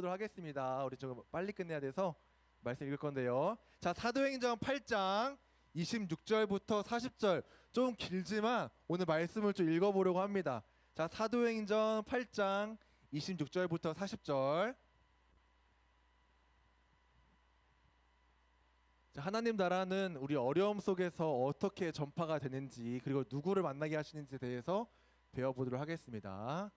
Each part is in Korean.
배워보도록 하겠습니다. 우리 좀 빨리 끝내야 돼서 말씀 읽을 건데요. 자, 사도행전 8장 26절부터 40절 좀 길지만 오늘 말씀을 좀 읽어보려고 합니다. 자, 사도행전 8장 26절부터 40절. 자, 하나님 나라는 우리 어려움 속에서 어떻게 전파가 되는지 그리고 누구를 만나게 하시는지에 대해서 배워보도록 하겠습니다.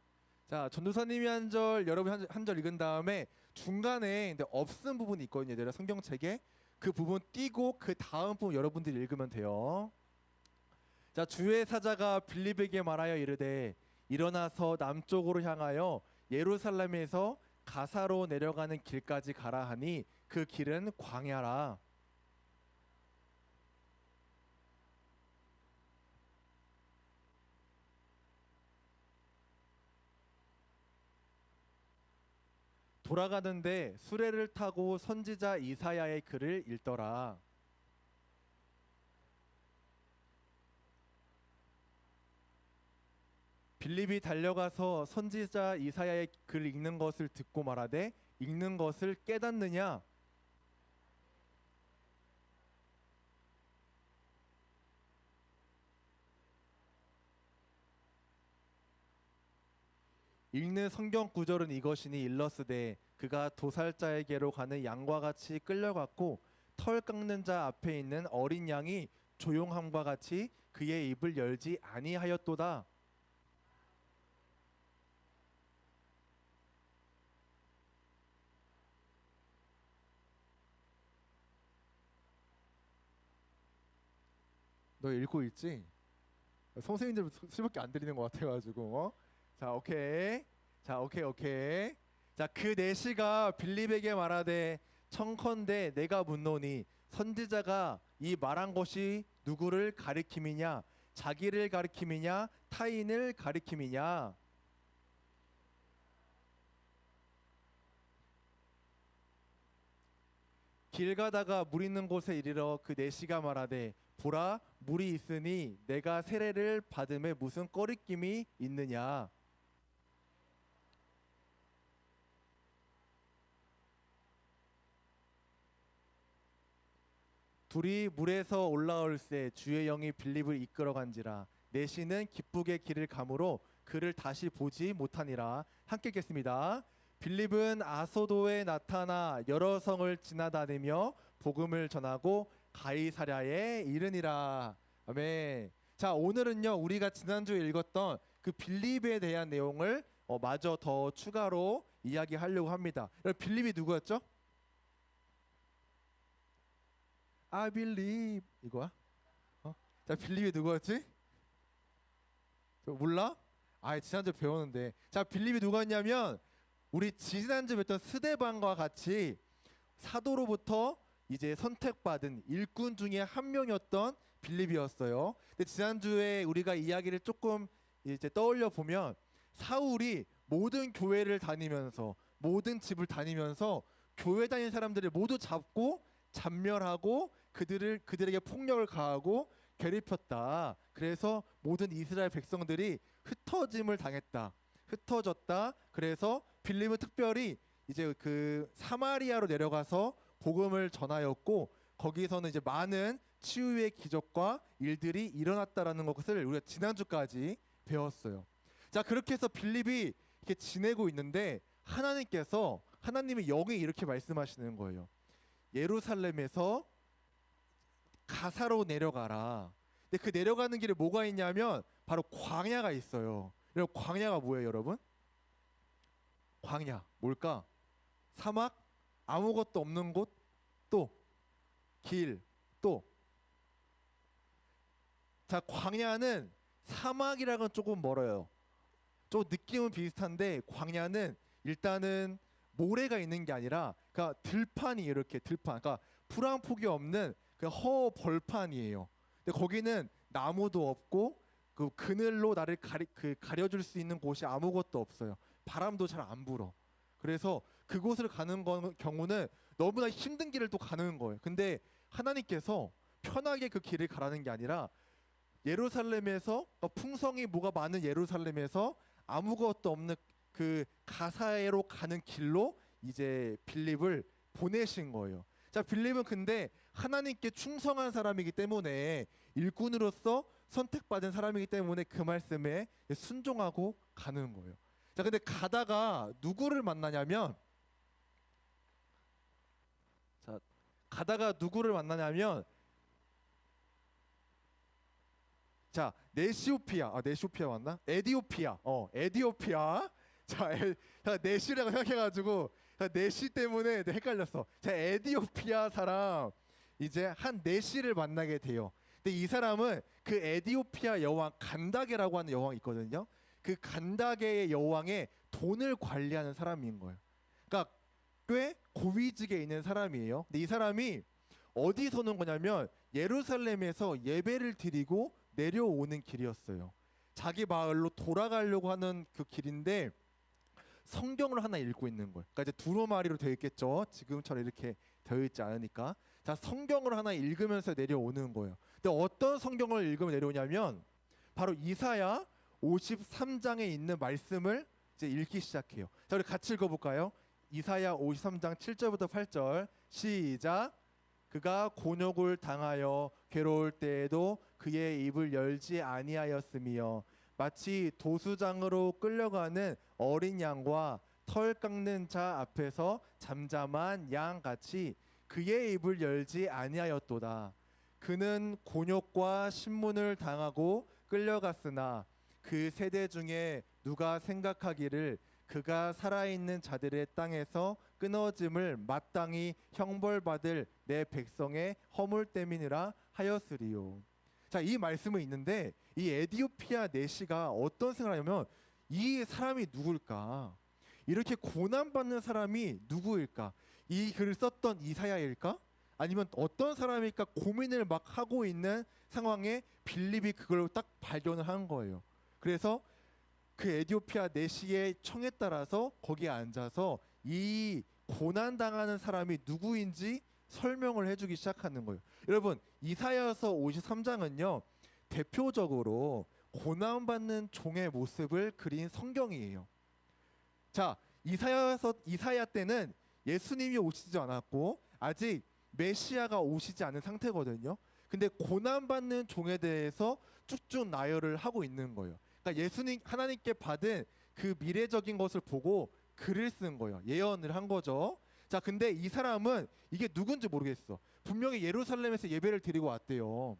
자, 전도사님이 한 절, 여러분 한 절 읽은 다음에 중간에 근데 없은 부분이 있거든요. 내가 성경책에 그 부분 띄고 그 다음 부분 여러분들이 읽으면 돼요. 자, 주의 사자가 빌립에게 말하여 이르되 일어나서 남쪽으로 향하여 예루살렘에서 가사로 내려가는 길까지 가라 하니 그 길은 광야라. 돌아가는데 수레를 타고 선지자 이사야의 글을 읽더라. 빌립이 달려가서 선지자 이사야의 글을 읽는 것을 듣고 말하되 읽는 것을 깨닫느냐? 읽는 성경 구절은 이것이니 일러스되 그가 도살자에게로 가는 양과 같이 끌려갔고 털 깎는 자 앞에 있는 어린 양이 조용함과 같이 그의 입을 열지 아니하였도다. 너 읽고 있지? 선생님들 수밖에 안 들리는 것 같아가지고 자, 오케이. 자, 오케이. 자, 그 내시가 빌립에게 말하되 청컨대 내가 묻노니 선지자가 이 말한 것이 누구를 가리킴이냐? 자기를 가리킴이냐? 타인을 가리킴이냐? 길 가다가 물 있는 곳에 이르러 그 내시가 말하되 보라 물이 있으니 내가 세례를 받음에 무슨 꺼리낌이 있느냐? 둘이 물에서 올라올새 주의 영이 빌립을 이끌어간지라 내시는 기쁘게 길을 가므로 그를 다시 보지 못하니라. 함께 읽겠습니다. 빌립은 아소도에 나타나 여러 성을 지나다니며 복음을 전하고 가이사랴에 이르니라. 아멘. 자, 오늘은요 우리가 지난주에 읽었던 그 빌립에 대한 내용을 마저 더 추가로 이야기하려고 합니다. 빌립이 누구였죠? I believe 이거야? 자, 빌립이 누구였지? 몰라? 아, 지난주 배웠는데. 자, 빌립이 누구였냐면 우리 지난주 배웠던 스데반과 같이 사도로부터 이제 선택받은 일꾼 중에 한 명이었던 빌립이었어요. 근데 지난주에 우리가 이야기를 조금 이제 떠올려 보면 사울이 모든 교회를 다니면서 모든 집을 다니면서 교회 다니는 사람들을 모두 잡고 잔멸하고 그들에게 폭력을 가하고 괴롭혔다. 그래서 모든 이스라엘 백성들이 흩어짐을 당했다. 흩어졌다. 그래서 빌립은 특별히 이제 그 사마리아로 내려가서 복음을 전하였고 거기서는 이제 많은 치유의 기적과 일들이 일어났다라는 것을 우리가 지난주까지 배웠어요. 자, 그렇게 해서 빌립이 이렇게 지내고 있는데 하나님의 영이 이렇게 말씀하시는 거예요. 예루살렘에서 가사로 내려가라. 근데 그 내려가는 길에 뭐가 있냐면 바로 광야가 있어요. 여러분, 광야가 뭐예요, 여러분? 광야 뭘까? 사막, 아무것도 없는 곳, 또 길, 또. 자, 광야는 사막이랑은 조금 멀어요. 좀 느낌은 비슷한데 광야는 일단은 모래가 있는 게 아니라 그러니까 들판이 이렇게 들판, 그러니까 풀 한 폭이 없는 그 허벌판이에요. 근데 거기는 나무도 없고 그 그늘로 나를 가려줄 수 있는 곳이 아무것도 없어요. 바람도 잘 안 불어. 그래서 그곳을 가는 경우는 너무나 힘든 길을 또 가는 거예요. 근데 하나님께서 편하게 그 길을 가라는 게 아니라 예루살렘에서 풍성이 뭐가 많은 예루살렘에서 아무것도 없는 그 가사로 가는 길로 이제 빌립을 보내신 거예요. 자, 빌립은 근데 하나님께 충성한 사람이기 때문에 일꾼으로서 선택받은 사람이기 때문에 그 말씀에 순종하고 가는 거예요. 자, 근데 가다가 누구를 만나냐면 자, 네시오피아 맞나? 에디오피아. 자, 네시라고 생각해가지고 네시 때문에 헷갈렸어. 자, 에디오피아 사람 이제 한 네시를 만나게 돼요. 근데 이 사람은 그 에디오피아 여왕 간다게라고 하는 여왕이 있거든요. 그 간다게의 여왕의 돈을 관리하는 사람인 거예요. 그러니까 꽤 고위직에 있는 사람이에요. 근데 이 사람이 어디서 오는 거냐면 예루살렘에서 예배를 드리고 내려오는 길이었어요. 자기 마을로 돌아가려고 하는 그 길인데 성경을 하나 읽고 있는 거예요. 그러니까 이제 두루마리로 되어 있겠죠. 지금처럼 이렇게 되어 있지 않으니까. 자, 성경을 하나 읽으면서 내려오는 거예요. 근데 어떤 성경을 읽으면 내려오냐면 바로 이사야 53장에 있는 말씀을 이제 읽기 시작해요. 자, 우리 같이 읽어볼까요? 이사야 53장 7절부터 8절 시작. 그가 곤욕을 당하여 괴로울 때에도 그의 입을 열지 아니하였으며 마치 도수장으로 끌려가는 어린 양과 털 깎는 자 앞에서 잠잠한 양 같이 그의 입을 열지 아니하였도다. 그는 곤욕과 신문을 당하고 끌려갔으나 그 세대 중에 누가 생각하기를 그가 살아있는 자들의 땅에서 끊어짐을 마땅히 형벌받을 내 백성의 허물 때문이라 하였으리요. 자, 이 말씀은 있는데 이 에디오피아 네시가 어떤 생각을 하냐면 이 사람이 누굴까? 이렇게 고난받는 사람이 누구일까? 이 글을 썼던 이사야일까? 아니면 어떤 사람일까 고민을 막 하고 있는 상황에 빌립이 그걸 딱 발견을 한 거예요. 그래서 그 에디오피아 네시의 청에 따라서 거기에 앉아서 이 고난당하는 사람이 누구인지 설명을 해주기 시작하는 거예요. 여러분, 이사야서 53장은요 대표적으로 고난받는 종의 모습을 그린 성경이에요. 자, 이사야 때는 예수님이 오시지 않았고 아직 메시아가 오시지 않은 상태거든요. 근데 고난받는 종에 대해서 쭉쭉 나열을 하고 있는 거예요. 그러니까 예수님 하나님께 받은 그 미래적인 것을 보고 글을 쓴 거예요. 예언을 한 거죠. 자, 근데 이 사람은 이게 누군지 모르겠어. 분명히 예루살렘에서 예배를 드리고 왔대요.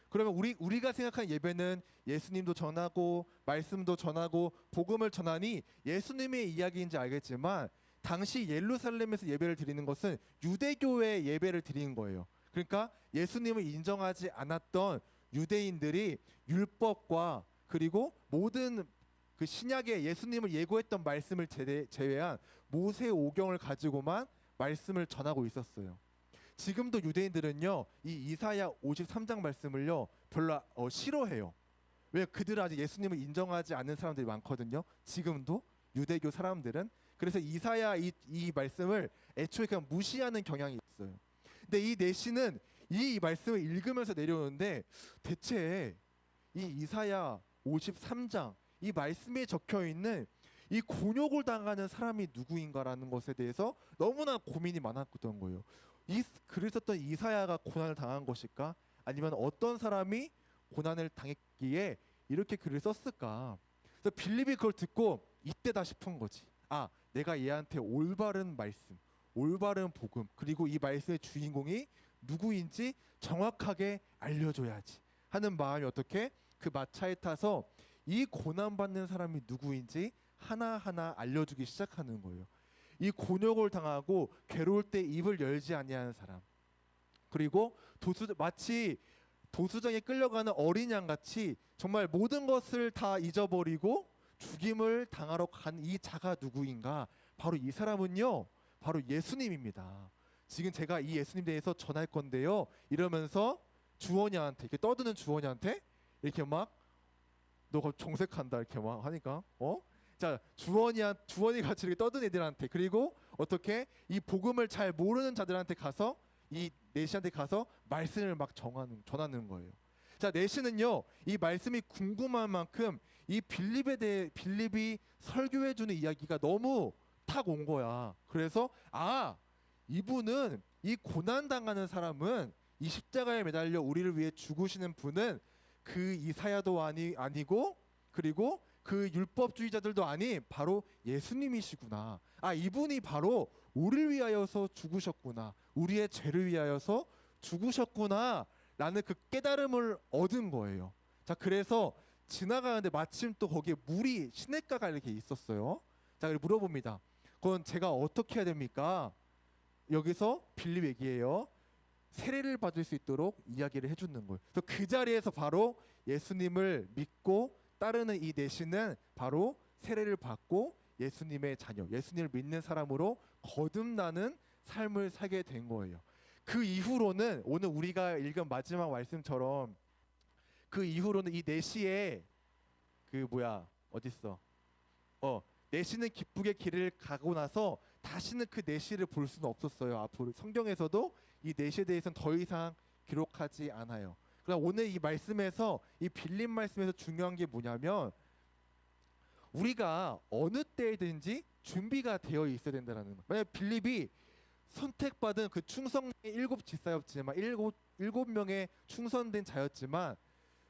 그러면 우리가 생각하는 예배는 예수님도 전하고 말씀도 전하고 복음을 전하니 예수님의 이야기인지 알겠지만 당시 예루살렘에서 예배를 드리는 것은 유대교의 예배를 드리는 거예요. 그러니까 예수님을 인정하지 않았던 유대인들이 율법과 그리고 모든 그 신약에 예수님을 예고했던 말씀을 제외한 모세 오경을 가지고만 말씀을 전하고 있었어요. 지금도 유대인들은요 이 이사야 53장 말씀을요 별로 싫어해요. 왜? 그들은 아직 예수님을 인정하지 않는 사람들이 많거든요. 지금도 유대교 사람들은. 그래서 이사야 이 말씀을 애초에 그냥 무시하는 경향이 있어요. 근데 이 네시는 이 말씀을 읽으면서 내려오는데 대체 이 이사야 53장 이 말씀에 적혀 있는 이 곤욕을 당하는 사람이 누구인가라는 것에 대해서 너무나 고민이 많았던 거예요. 이 글을 썼던 이사야가 고난을 당한 것일까? 아니면 어떤 사람이 고난을 당했기에 이렇게 글을 썼을까? 그래서 빌립이 그걸 듣고 이때다 싶은 거지. 아, 내가 얘한테 올바른 말씀, 올바른 복음, 그리고 이 말씀의 주인공이 누구인지 정확하게 알려줘야지 하는 마음이 어떻게 그 마차에 타서 이 고난받는 사람이 누구인지 하나하나 알려주기 시작하는 거예요. 이 곤욕을 당하고 괴로울 때 입을 열지 아니하는 사람, 그리고 마치 도수장에 끌려가는 어린 양같이 정말 모든 것을 다 잊어버리고 죽임을 당하러 간 이 자가 누구인가? 바로 이 사람은요 바로 예수님입니다. 지금 제가 이 예수님 대해서 전할 건데요 이러면서 주원이한테 이렇게 떠드는 주원이한테 이렇게 막 너가 정색한다 이렇게 막 하니까 자, 주원이 같이 이렇게 떠든 애들한테, 그리고 어떻게 이 복음을 잘 모르는 자들한테 가서 이 네시한테 가서 말씀을 막 전하는 거예요. 자, 네시는요 이 말씀이 궁금한 만큼 이 빌립이 설교해 주는 이야기가 너무 탁 온 거야. 그래서 이분은 이 고난 당하는 사람은 이 십자가에 매달려 우리를 위해 죽으시는 분은 그 이사야도 아니고 그리고 그 율법주의자들도 아닌 바로 예수님이시구나. 이분이 바로 우리를 위하여서 죽으셨구나. 우리의 죄를 위하여서 죽으셨구나. 라는 그 깨달음을 얻은 거예요. 자, 그래서 지나가는데 마침 또 거기에 물이 시냇가가 이렇게 있었어요. 자, 그리고 물어봅니다. 그건 제가 어떻게 해야 됩니까? 여기서 빌립 얘기예요. 세례를 받을 수 있도록 이야기를 해주는 거예요. 그래서 그 자리에서 바로 예수님을 믿고 따르는 이 내시는 바로 세례를 받고 예수님의 자녀, 예수님을 믿는 사람으로 거듭나는 삶을 살게 된 거예요. 그 이후로는 오늘 우리가 읽은 마지막 말씀처럼 그 이후로는 이 내시에 어딨어? 내시는 기쁘게 길을 가고 나서 다시는 그 내시를 볼 수는 없었어요. 앞으로 성경에서도 이 내시에 대해서는 더 이상 기록하지 않아요. 그러나 오늘 이 말씀에서 이 빌립 말씀에서 중요한 게 뭐냐면 우리가 어느 때든지 준비가 되어 있어야 된다는 거. 만약 빌립이 선택받은 그 충성의 일곱 지사였지만 일곱 명의 충성된 자였지만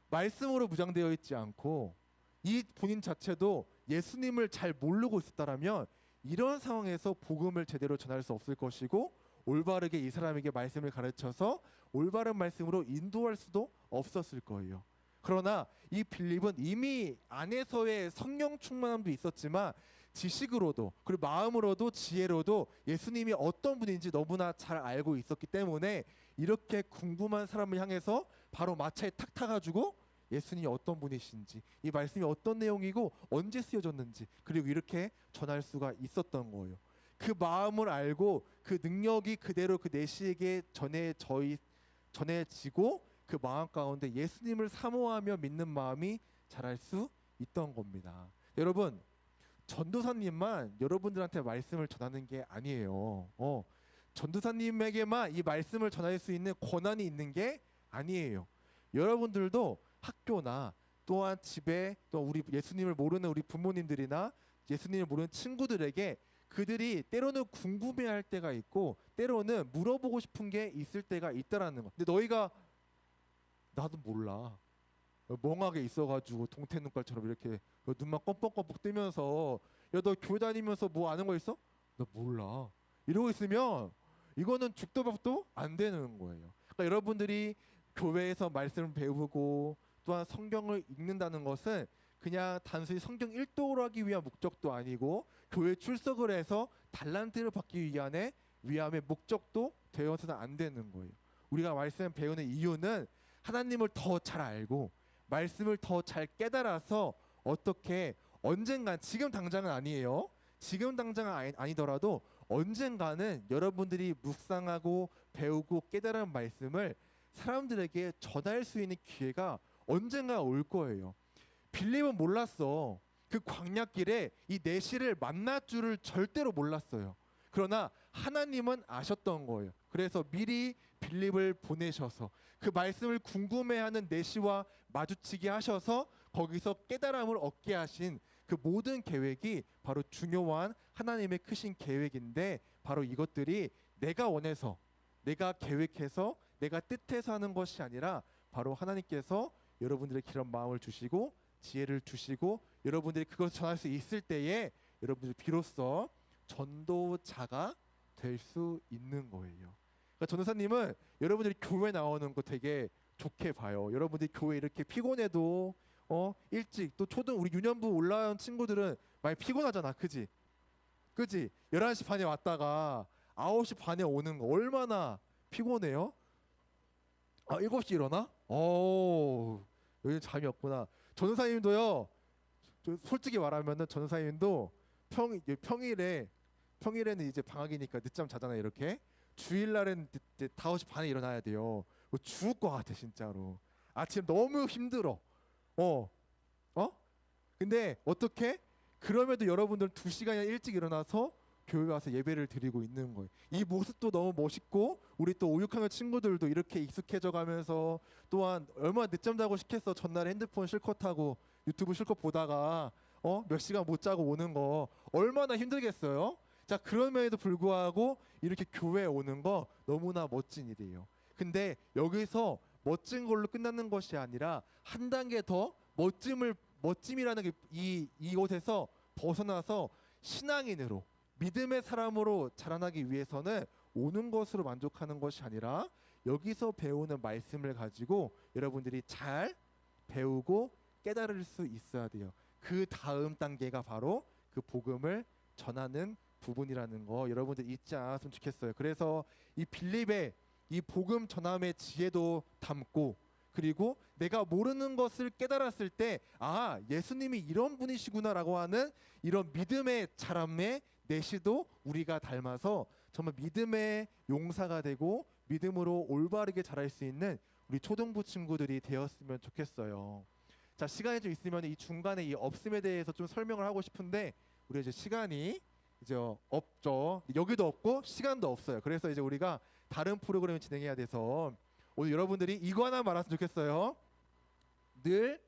말씀으로 무장되어 있지 않고 이 본인 자체도 예수님을 잘 모르고 있었다라면 이런 상황에서 복음을 제대로 전할 수 없을 것이고 올바르게 이 사람에게 말씀을 가르쳐서 올바른 말씀으로 인도할 수도 없었을 거예요. 그러나 이 빌립은 이미 안에서의 성령 충만함도 있었지만 지식으로도 그리고 마음으로도 지혜로도 예수님이 어떤 분인지 너무나 잘 알고 있었기 때문에 이렇게 궁금한 사람을 향해서 바로 마차에 탁 타가지고 예수님이 어떤 분이신지 이 말씀이 어떤 내용이고 언제 쓰여졌는지 그리고 이렇게 전할 수가 있었던 거예요. 그 마음을 알고 그 능력이 그대로 그 내시에게 전해지고 그 마음 가운데 예수님을 사모하며 믿는 마음이 자랄 수 있던 겁니다. 여러분, 전도사님만 여러분들한테 말씀을 전하는 게 아니에요. 전도사님에게만 이 말씀을 전할 수 있는 권한이 있는 게 아니에요. 여러분들도 학교나 또한 집에 또 우리 예수님을 모르는 우리 부모님들이나 예수님을 모르는 친구들에게 그들이 때로는 궁금해할 때가 있고 때로는 물어보고 싶은 게 있을 때가 있다라는 거. 근데 너희가 나도 몰라. 멍하게 있어가지고 동태 눈깔처럼 이렇게 눈만 껌뻑껌뻑 뜨면서 야 너 교회 다니면서 뭐 아는 거 있어? 나 몰라. 이러고 있으면 이거는 죽도 밥도 안 되는 거예요. 그러니까 여러분들이 교회에서 말씀을 배우고 또한 성경을 읽는다는 것은 그냥 단순히 성경 일독을 하기 위한 목적도 아니고 교회 출석을 해서 달란트를 받기 위함의 목적도 되어서는 안 되는 거예요. 우리가 말씀을 배우는 이유는 하나님을 더 잘 알고 말씀을 더 잘 깨달아서 어떻게 언젠간 지금 당장은 아니에요. 지금 당장은 아니더라도 언젠가는 여러분들이 묵상하고 배우고 깨달은 말씀을 사람들에게 전할 수 있는 기회가 언젠가 올 거예요. 빌립은 몰랐어. 그 광야길에 이 내시를 만날 줄을 절대로 몰랐어요. 그러나 하나님은 아셨던 거예요. 그래서 미리 빌립을 보내셔서 그 말씀을 궁금해하는 내시와 마주치게 하셔서 거기서 깨달음을 얻게 하신 그 모든 계획이 바로 중요한 하나님의 크신 계획인데 바로 이것들이 내가 원해서 내가 계획해서 내가 뜻해서 하는 것이 아니라 바로 하나님께서 여러분들에게 그런 마음을 주시고 지혜를 주시고 여러분들이 그것을 전할 수 있을 때에 여러분들이 비로소 전도자가 될 수 있는 거예요. 그러니까 전도사님은 여러분들이 교회 나오는 거 되게 좋게 봐요. 여러분들이 교회 이렇게 피곤해도 일찍 또 우리 유년부 올라온 친구들은 많이 피곤하잖아. 그지? 11시 반에 왔다가 9시 반에 오는 거 얼마나 피곤해요? 7시 일어나? 여기 잠이 없구나. 전도사님도요. 솔직히 말하면은 전도사님도 평일에는 이제 방학이니까 늦잠 자잖아요. 이렇게 주일날은 이제 5시 반에 일어나야 돼요. 죽을 것 같아 진짜로. 아침 너무 힘들어. 근데 어떻게? 그럼에도 여러분들 2시간이나 일찍 일어나서 교회 와서 예배를 드리고 있는 거예요. 이 모습도 너무 멋있고 우리 또 5, 6학년 친구들도 이렇게 익숙해져 가면서 또한 얼마나 늦잠 자고 싶겠어. 전날에 핸드폰 실컷 하고 유튜브 실컷 보다가 몇 시간 못 자고 오는 거 얼마나 힘들겠어요. 자, 그럼에도 불구하고 이렇게 교회에 오는 거 너무나 멋진 일이에요. 근데 여기서 멋진 걸로 끝나는 것이 아니라 한 단계 더 멋짐이라는 게 이곳에서 벗어나서 신앙인으로 믿음의 사람으로 자라나기 위해서는 오는 것으로 만족하는 것이 아니라 여기서 배우는 말씀을 가지고 여러분들이 잘 배우고 깨달을 수 있어야 돼요. 그 다음 단계가 바로 그 복음을 전하는 부분이라는 거 여러분들 잊지 않았으면 좋겠어요. 그래서 이 빌립의 이 복음 전함의 지혜도 담고, 그리고 내가 모르는 것을 깨달았을 때 아, 예수님이 이런 분이시구나라고 하는 이런 믿음의 자람의 내시도 우리가 닮아서 정말 믿음의 용사가 되고 믿음으로 올바르게 자랄 수 있는 우리 초등부 친구들이 되었으면 좋겠어요. 자, 시간이 좀 있으면 이 중간에 이 없음에 대해서 좀 설명을 하고 싶은데 우리 이제 시간이 이제 없죠. 여기도 없고 시간도 없어요. 그래서 이제 우리가 다른 프로그램을 진행해야 돼서 오늘 여러분들이 이거 하나 말았으면 좋겠어요. 늘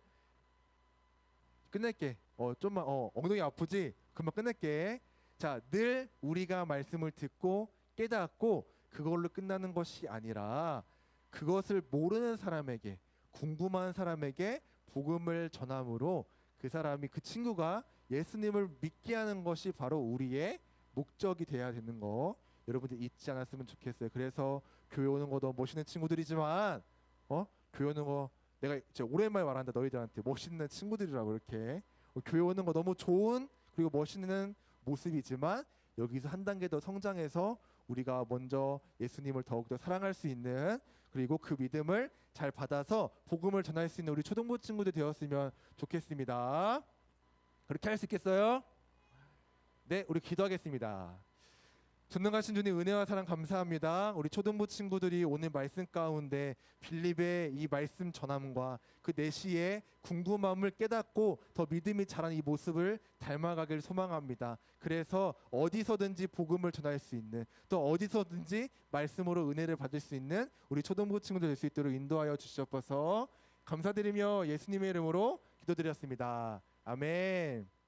끝낼게. 좀만 엉덩이 아프지? 금방 끝낼게. 자, 늘 우리가 말씀을 듣고 깨닫고 그걸로 끝나는 것이 아니라 그것을 모르는 사람에게, 궁금한 사람에게 복음을 전함으로 그 사람이, 그 친구가 예수님을 믿게 하는 것이 바로 우리의 목적이 돼야 되는 거 여러분들 잊지 않았으면 좋겠어요. 그래서 교회 오는 거 너무 멋있는 친구들이지만 교회 오는 거 내가 진짜 오랜만에 말한다 너희들한테 멋있는 친구들이라고. 이렇게 교회 오는 거 너무 좋은 그리고 멋있는 모습이지만 여기서 한 단계 더 성장해서 우리가 먼저 예수님을 더욱더 사랑할 수 있는, 그리고 그 믿음을 잘 받아서 복음을 전할 수 있는 우리 초등부 친구들 되었으면 좋겠습니다. 그렇게 할 수 있겠어요? 네, 우리 기도하겠습니다. 전능하신 주님, 은혜와 사랑 감사합니다. 우리 초등부 친구들이 오늘 말씀 가운데 빌립의 이 말씀 전함과 그 내시의 궁금함을 깨닫고 더 믿음이 자란 이 모습을 닮아가길 소망합니다. 그래서 어디서든지 복음을 전할 수 있는, 또 어디서든지 말씀으로 은혜를 받을 수 있는 우리 초등부 친구들 될 수 있도록 인도하여 주시옵소서. 감사드리며 예수님의 이름으로 기도드렸습니다. 아멘.